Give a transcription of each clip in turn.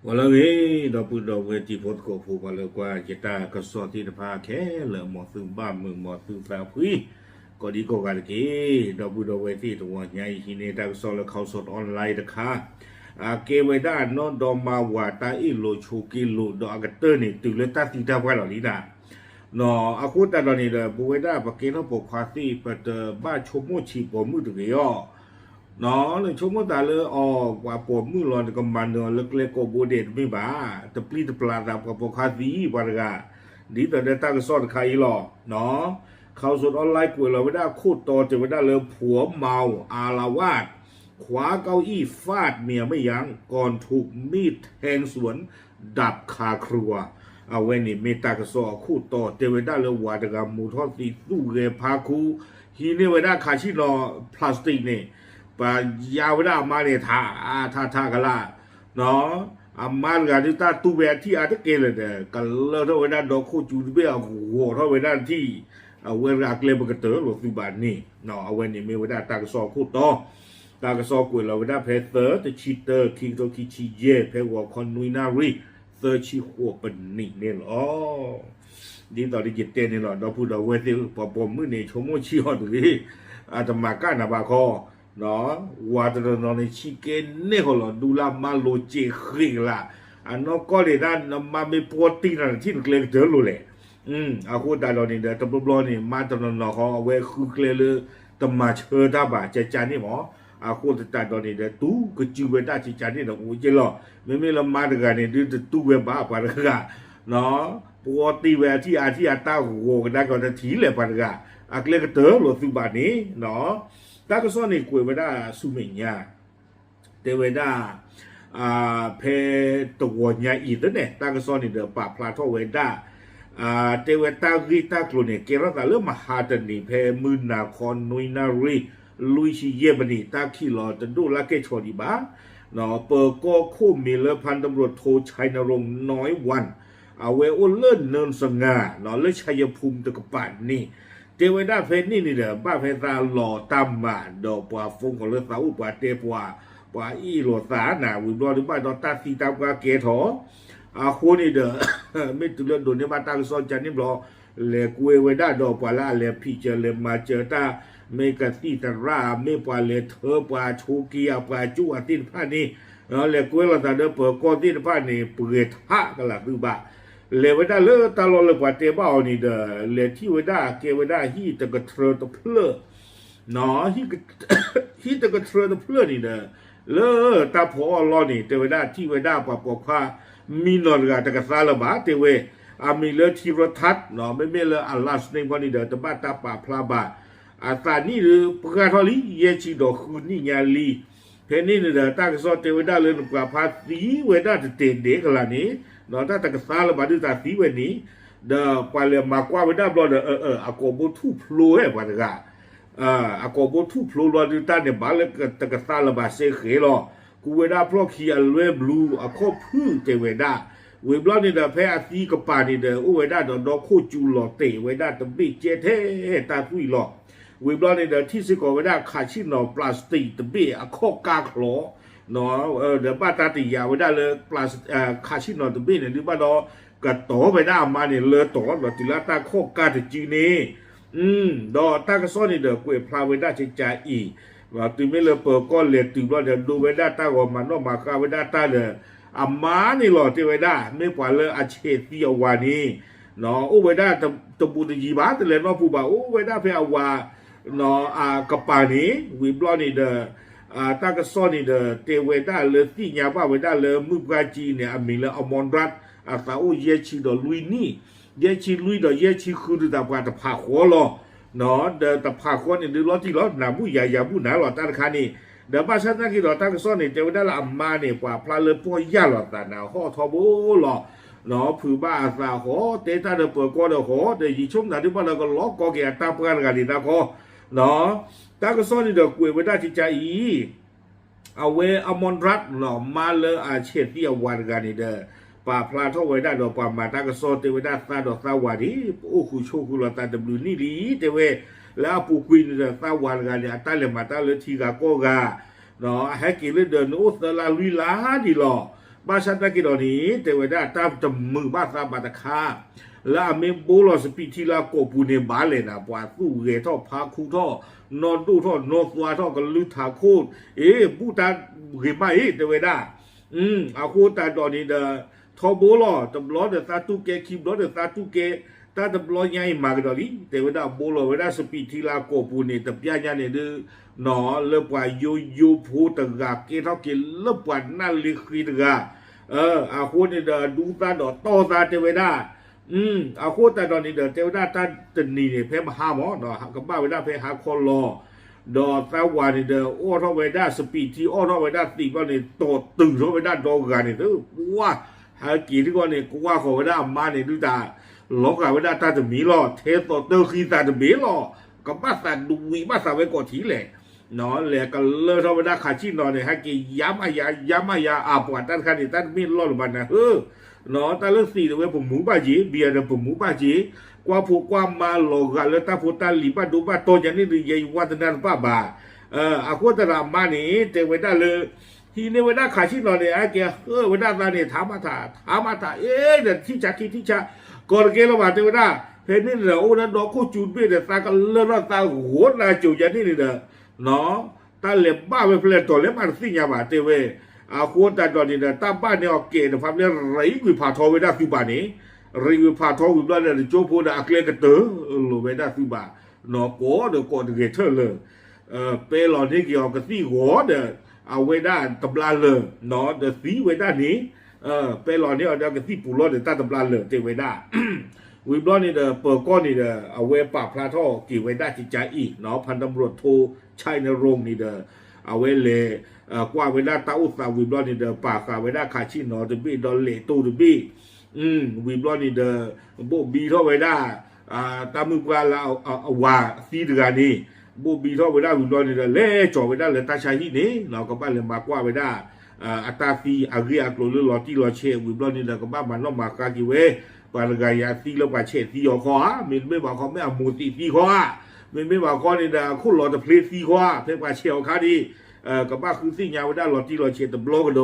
ว่าแล้วเฮ้ดอกปุดอกเวทีพดก็ผูกว่าแล้วกว่าจะตากระสอบที่ตะพาแค่เหลือหมอซึ่งบ้านเมืองหมอซึ่งสาวพี่ก็ดีก็กันกี่ดอกปุดอกเวทีตัวใหญ่ที่นี่ตากระสอบแล้วเขาสดออนไลน์นะคะเกไว้ได้นอนดอมมาว่าตาอีโลชูกิโลดอกกระเตอร์นี่ตึกเลตาตีตาไว้หรอนี่นะเนาะอาคุตตาตอนนี้เลยบุเวด้าปะเกนเขาปกควาซี่เปิดบ้านชมโมชีปอมือตึกย่อ nó là chúng ta lỡ qua bộ mưa lon cái màn nó lực lệ có bồ đề mới bà tập li tập là tập có bộ khá gì bà ra đi tới đây ta cái sọt khai lò nóเขาสดออนไลน์ป่วยเราไม่ได้โคตรต่อจะไม่ได้เลยผัวเมาอาละวาดขวาเก้าอี้ฟาดเมียไม่ยั้งก่อนถูกมีดแทงสวนดับคาครัวเอาไว้นี่เมตากระสอคู่ต่อเจไว้ได้เลยวาดกรรมมูทอดตีตู้เกพาคูฮีนี่ไว้ได้คาชิโนพลาสติกนี่ปยาวได้มาเนี่ยท่ากันละเนาะอามาลกันที่ตาตู้แบที่อาจจะเกลเลยแต่กันเลิกเท่าไว้ได้ดอกโคจูดิเบลหัวเท่าไว้ได้ที่เวลาเกลบกระเตอร์หรือฟิบานนี่เนาะเอาไว้นี่มีไว้ได้ตากระสอบคู่ต่อตากระสอบกุยเราไว้ได้เพเตอร์จะชีเตอร์คิงโตคิชิเย่เพวอคอนนุยนารีเซอร์ชิหัวเป็นนี่เนี่ยหรอดีต่อที่จิตเต้นนี่หรอเราพูดเอาไว้ที่พอผมมือนี่ชมโมชิฮอตหรืออาตมาก้านาบาคอเนาะว่าแต่เราในชิเกนเนี่ยเขาหรอดูลามาโลเจขิงละอันนั้นก็เลยนั่นมาไม่ปวดตีนั่นที่เกลือเจอรู้เลยอาคูดาเราเนี่ยเดี๋ยวตำรวจนี่มาตำรวจเขาเอาไว้คือเกลือตำมาเชิดาบ่าใจจานนี่หมออาคูดาเราเนี่ยเดี๋ยวตู้ก็จีเวด้าใจจานนี่เราโอ้ยเจ้าหรอไม่ละมาด้วยกันเนี่ยดูตู้เวบ้าปะกันเนาะปวดตีเวที่อาตาหัวกันได้ก็จะถีเลยปะกันอาเกลือเตอร์หรือสุบานี้เนาะตากระสอนนี่คุยไว้ได้สุเมียเตไว้ได้เพตัวใหญ่อีกเนี่ยตากระสอนนี่เดี๋ยวปะพลาทไว้ได้เตไว้ตากีตากลุ่นเนี่ยเกล้าแต่เริ่มมาหาตันนี่เพมือนาคอนนุยนารีลุยชิเยบันนี่ตาขี้หล่อจะดูละเกชอดีบ้าเนาะเปิดก็คู่มีเลพันตำรวจโทชัยนรงค์น้อยวันเอาไว้อ้นเลื่อนเนินสง่าเนาะเลื่อนชัยภูมิตะกปานี่เจไว้ได้เพนนี่นี่เด้อบ้าเพนตาหล่อตามมาดอกปัวฟงของเลือดสาวปัวเตปัวอีหล่อสาหนาวิบลอหรือบ้านดอกตาสีตามกาเกถอคนนี่เด้อไม่ตุเลือดโดนเนี่ยมาตั้งซ้อนจันนี่บลอเลยกุยไว้ได้ดอกปัวละเลยพี่เจอเลยมาเจอตาเมกะตีตาราเมปัวเลยเธอปัวชูกียปัวจูอาตินผ้านี่เลยกุยเราตาเด้อเปิดก้อนที่ผ้านี่เปิดท่ากันละคือบ้าเลยไว้ได้เลือตาลอยเลยกว่าเตบ้านี่เด้อเลยที่ไว้ได้เกไว้ได้ฮีตะกระเทอตะเพลเนาะฮีตะกระเทอตะเพลนี่เด้อเลอตาพอรอนี่เตไว้ได้ที่ไว้ได้ปะปอกผ้ามีนอนกันตะกระซาละบาเตเวมีเลอที่รทัดเนาะไม่เลออัลลาสในวันนี้เด้อตะบ้าตาป่าพลาบาตานี่หรือปะกาทอลีเยชิดอกคืนนี่ยาลีเพนนี่เด้อตากระซอเตไว้ได้เลยกว่าภาษีไว้ได้จะเตเด็กละนี่เนาะถ้าตะกษาละบาดตาสีเวนี้เดอปาเลมากว่าไว้ได้บลอเดอากบทูพลูเฮบาดกะอากบทูพลูลอดตาเนี่ยบาเลตะกษาละบาเซเขลอกูเวด้าพลอคีอัลเวบลูอะคอพื้เตเวด้าเวบลอนี่เดอเพอาตีกปานี่เดอโอเวด้าดอโคจูลอเตเวด้าตะบิเจเทตาคุยลอเวบลอนี่เดอที่สิกอเวด้าคาชินอพลาสติกตะบิอะคอกาคลอเนาะเดี๋ยวป้าตาติยาไว้ได้เลยปลาคาชินอนตบี้เนี่ยหรือบ้านเรากระโตไปได้มาเนี่ยเลยต่อแบบติลาตาโคกาตจีนี่ดอตากระซ้อนนี่เดี๋ยวกูพลาไว้ได้ใจอีว่าตื่นไม่เลยเปิดก้อนเหล็กตื่นว่าเดี๋ยวดูไว้ได้ตาว่ามันนอกมาคาไว้ได้ตาเลยอามานี่หล่อที่ไว้ได้ไม่กว่าเลยอาเชตีอวานี่เนาะโอ้ไว้ได้ตะบูตะยีบาแต่เลยน้องผู้บ่าวโอ้ไว้ได้เพอวาเนาะกระปานี้วิบล้อนี่เด้อตากระซ้อนนี่เด้อเตเวด้าเลยที่ยาบ้าเวด้าเลยมือกาจีเนี่ยมีเลยอมอนรัตสาวเยชิดอลุยนี่เยชิลุยดอเยชิคือตาปาตะผาหัวลอเนาะเด้อตะผาหัวนี่ดูล้อที่ล้อหนาบุยายาบุหนาหลอตาคานี่เดี๋ยวบ้านฉันนั่งกินดอตากระซ้อนนี่เตเวด้าละอัมมาเนี่ยกว่าพลาเลยพอยาหลอตาหนาห่อทอโบหลอเนาะผือบ้าสาหอเตตาเดเปิดก้อนเดหอเดยิชมหนาที่บ้านเราก็ล้อกอแก่ตาเพื่อนกันนี่นะคอเนาะตากระซ้อนนี่เดกุยไว้ได้จิใจอีเอาเวอมอนรัตเนาะมาเลอาเชตีอวันกันนี่เด้อป่าพลาทไว้ได้ดอกป่ามาตากระซ้อนเตไว้ได้ซาดอกซาวาดีโอ้คุโชคุลตาดบลูนี่ดีเตเวแล้วปูกุยนี่เด้อซาวันกันเนี่ยตาเลมาตาเลทีกาโกกาเนาะให้กินเลยเดินโอ้สลาลุยลาดีหรอ บ้านฉันนักกิโลนี้แต่เวลาตามจมือบ้านตามบ้านตะคาแล้วเมโบลสปีที่ลาโกปูเนบาเลนะปว่าตู้เรท่อพาคูท่อนอนตู้ท่อนอสวาท่อกันลือถาโคตบูตาเรมาแต่เวลาอาโคตาตอนนี้เดทอโบลตำรวจเดตาตุเกคิมรถเดตาตุเกตาตำรวจใหญ่มากดอลีแต่เวลาโบลเวลาสปีที่ลาโกปูเนตะปียาเนี่ยเดนอเล็บว่ายูพูตะกาเกท่อเกเล็บว่านั่นลิขิตกาอาโคนี่เดดูตาดอต่อตาเทวดาอาโคตาดอนี่เดเทวดาตาตนี่เนี่ยเพมหาหมอเนาะกับบ้าเวดาเพหาคอลอดอตาวานี่เดโอทอเวดาสปีที่โอทอเวดาตีว่านี่โตตึงทอเวดาดอกานี่เด้อว่าหากี่ที่ก่อนนี่กูว่าขอเวดามานี่ดูตาหลอกาเวดาตาจะมีหรอเทโตเตอคีตาจะมีหรอกับบ้าสัตดูวีบ้าสัตไว้ก่อนทีแหละเนาะแหละก็เลิกทอเวดาขาชินอนเนี่ยให้กี่ย้ำอายาอาปวดตันคันนี่ตันมีรอดมันนะเนาะตาเลือกสี่ตัวผมหมูบ้าจีเบียร์ผมหมูบ้าจีกว่าผูกว่ามาโลกาแล้วตาผูตาลีบ้าดูบ้าโตอย่างนี้หรือยัยวัฒนันป้าบ่าอาควตรามานี่เทวดาเลยทีนี้เวลาขาชินอนเนี่ยแกเวลาตาเนี่ยถามมาเเดี๋ยวที่จะก่อนเกล้าว่าเทวดาเพนนี่เดี๋ยวโอ้นั่นดอกคู่จูดเบี้ยเดี๋ยวตาก็เลิกตาหัวนาจูอย่างนี้เด้อเนาะตาเล็บบ้าไปเพลินตัวเล็บมันสิ่งอย่างบ้าเทวอาควตาตอนนี้เด้อตาบ้านเนี่ยโอเคเดี๋ยวฟังเนี่ยไรกุยผ่าทอเวลาคือบ้านนี้ไรกุยผ่าทอวิบล้อเนี่ยโจ้พูดอักเลกเตอรู้เวลาคือบ้านเนาะโก้เดี๋ยวก่อนเกเธอเลยเปลอนที่เกี่ยวกับที่หัวเด้อเอาไว้ได้ตำราเลยเนาะเดี๋ยวสีไว้ได้นี้เปลอนนี่เอาเดี๋ยวกับที่ปูรอดเดี๋ยวตาตำราเลยเตไว้ได้วิบล้อนี่เด้อเปิดก้อนนี่เด้อเอาไว้ปราบพระท่อกี่ไว้ได้จิตใจอีกเนาะพันตำรวจโทชัยนรงค์นี่เด้อเอาไว้เลยกว่าเวลาตาอุตสาวิบล้อนี่เด้อปากเวลาขาชินเนาะจะบี้ดอลเล่ตู้จะบี้วิบล้อนี่เด้อโบบีท่อไว้ได้ตามือกว่าเราเอาว่าซีเดือนนี้บูบีท่อไปได้วิบล้อนี่เด้อเล่จ่อไปได้เลยตาชายที่นี่เราก็บ้านเลยมากว่าไปได้อัตราฟีอาเรียกลลอที่รอเชวิบล้อนี่เด้อก็บ้านมันน้องมากากิเวปาลกายาซีแล้วว่าเชซีอคอมันไม่บอกเขาไม่เอามูตีซีคอมันไม่บอกเขานี่เด้อคุณรอจะเพลซีคอเพื่อว่าเชียวคาดีก็บ้านคือสิ่งยาวไปได้รอที่รอเชตบล็อกโด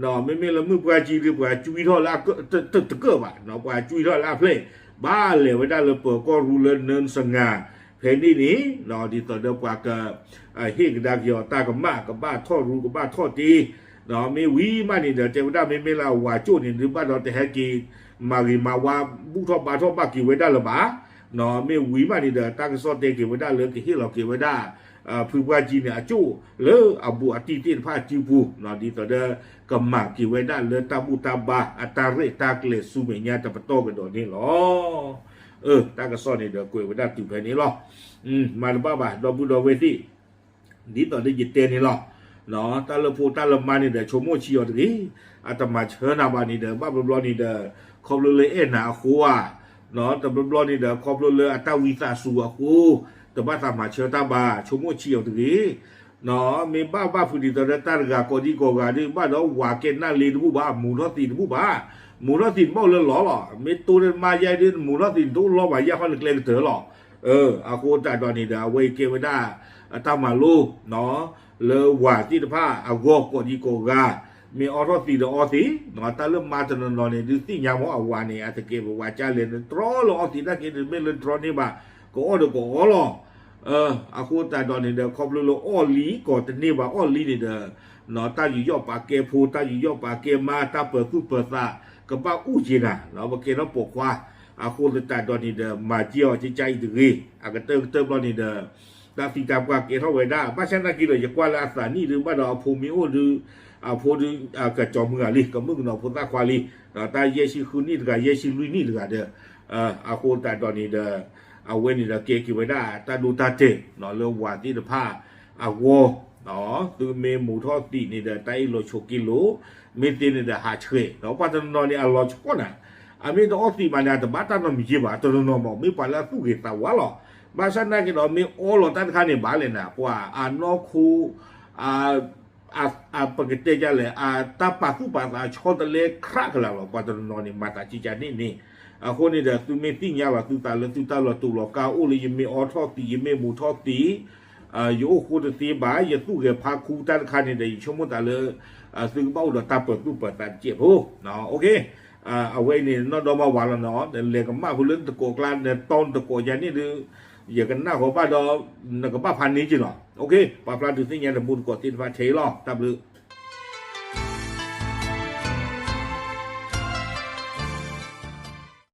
เนาะไม่ละมือปาจีหรือปาจุยท่อละก็ตะเกือบอ่ะเนาะปาจุยท่อละเพลบ้านเลยไปได้เลยเปิดก็รู้เลยเนินสง่าเพลงนี้เนาะดีต่อเดียวกว่ากับเฮกดากยอตากับมากับบ้าทอดรู้กับบ้าทอดดีเนาะไม่วีมานี่เดี๋ยวเจ้าได้ไม่ละว่าโจ้นี่หรือบ้านเราแต่แฮกีมาว่าบุทอบ้ากี่ไว้ได้หรือบ้าเนาะไม่วีมานี่เดี๋ยวตากสอดเตกี่ไว้ได้เลยกี่เรากี่ไว้ได้พื้นว่าจีเนี่ยโจ้เลยอาบุอติติผ้าจิบูเนาะดีต่อเดียวกับมากี่ไว้ได้เลยตาบุตาบาอัตาเรตาเกลสุเมียตะปะโตกันโดนนี่หรอตากระสอนนี่เดี๋ยวกุยไปได้ติวไปนี่หรอมาบ้าดอบุดอเวทีนี่ตอนได้ยินเตนี่หรอเนาะตาลพูตาลมานี่เดี๋ยวชมโมชิโอตรีอาตมาเชิญนาบานี่เดี๋ยวบ้าบลอนี่เดี๋ยวขอบเลยนาคัวเนาะแต่บลอนี่เดี๋ยวขอบเลยอัตวิสาสัวคูแต่บ้าตามาเชิญตาบาชมโมชิโอตรีเนาะมีบ้าฟูดีตอนตารกาโกดีโกกาดิบ้าเราว่าเกนน่าลีดูบ้ามูนอตีดูบ้ามูนอตินบ่เลยหรอมีตัวเดินมาใหญ่ดิมูนอตินตัวล้อมาใหญ่เขาเล็กๆเถอะหรออากูแต่ตอนนี้เดี๋ยวเวเกวได้ตามาลูเนาะเลยว่าที่ผ้าอากกดีโกกามีออโตตีเดออตีเนาะตาเริ่มมาจนนอนเนี่ยดูที่ยามเอาวานี่อาจจะเก็บว่าจะเล่นตรอลอตีได้เก็บไม่เล่นตรอนี่บ้าก็อ้อเดี๋ยวก็อ้อหรออากูแต่ตอนนี้เดี๋ยวขอบเลยอ้อลีก่อนแต่นี่บ้าอ้อลีนี่เด้อเนาะตาอยู่ย่อปากเกพูตาอยู่ย่อปากเกมาตาเปิดคู่เปิดซากับบ้าอู้จีน่ะเราเมื่อกี้เราปกว่าอาคูลตาดอนนี่เดอมาเจียวใจดึกอากาเติมดอนนี่เดอตาสิกากว่าเกเท่าไว้ได้บ้านฉันนักกินเลยจะกว่าลาสานี่หรือบ้านเราภูมิโอหรือพูดกระจอมือลิกับมึงเราพูดตาควาลีตาเยชิคุนี่กับเยชิลุยนี่กับเดออาคูลตาดอนนี่เดอเอาเว้นนี่เดอเกกิไว้ได้ตาดูตาเจเนาะเรื่องว่าที่เดอผ้าอาวเนาะคือเมหมูทอดตีนี่เดอไตโลโชกิโลเมตินี่เดอหาเฉยเนาะปัจจุบันนี่อร่อยชกนะอามีตัวออฟตีมันเนี่ยแต่บ้านตั้งมันมีจีบตัวน้องบอกมีปัญหาสู้กันแต่ว่าหรอบ้านฉันนั่นก็มีโอ้หลอตั้งคันนี่บ้านเลยนะเพราะว่าน้องคูปกติจะเลยตาปากคู่ปากชอบทะเลครักแล้วปัจจุบันนี่มาตาจีจานี่คนนี้เดี๋ยวตัวเมติงยาวตัวตาเลยตัวตาเราตัวเราก้าวโอ้เลยยังมีออทอตียังมีหมูทอตี有或者是把也做个怕苦但看见的全部打了ซื้อเบ้าดตาเปิดตู้เปิดตาเจ็บโหเนาะโอเคเอาไว้นี่นอดมาวันละเนาะเรียกกันมาผู้เล่นตะโกกลานเนี่ยต้นตะโกยันนี่คืออย่ากันหน้าของบ้านดอนักบ้าพันนี้จริงเหรอโอเคป้าปลาดูสิเนี่ยบุญกดติดฟ้าเชยหรอตับลือ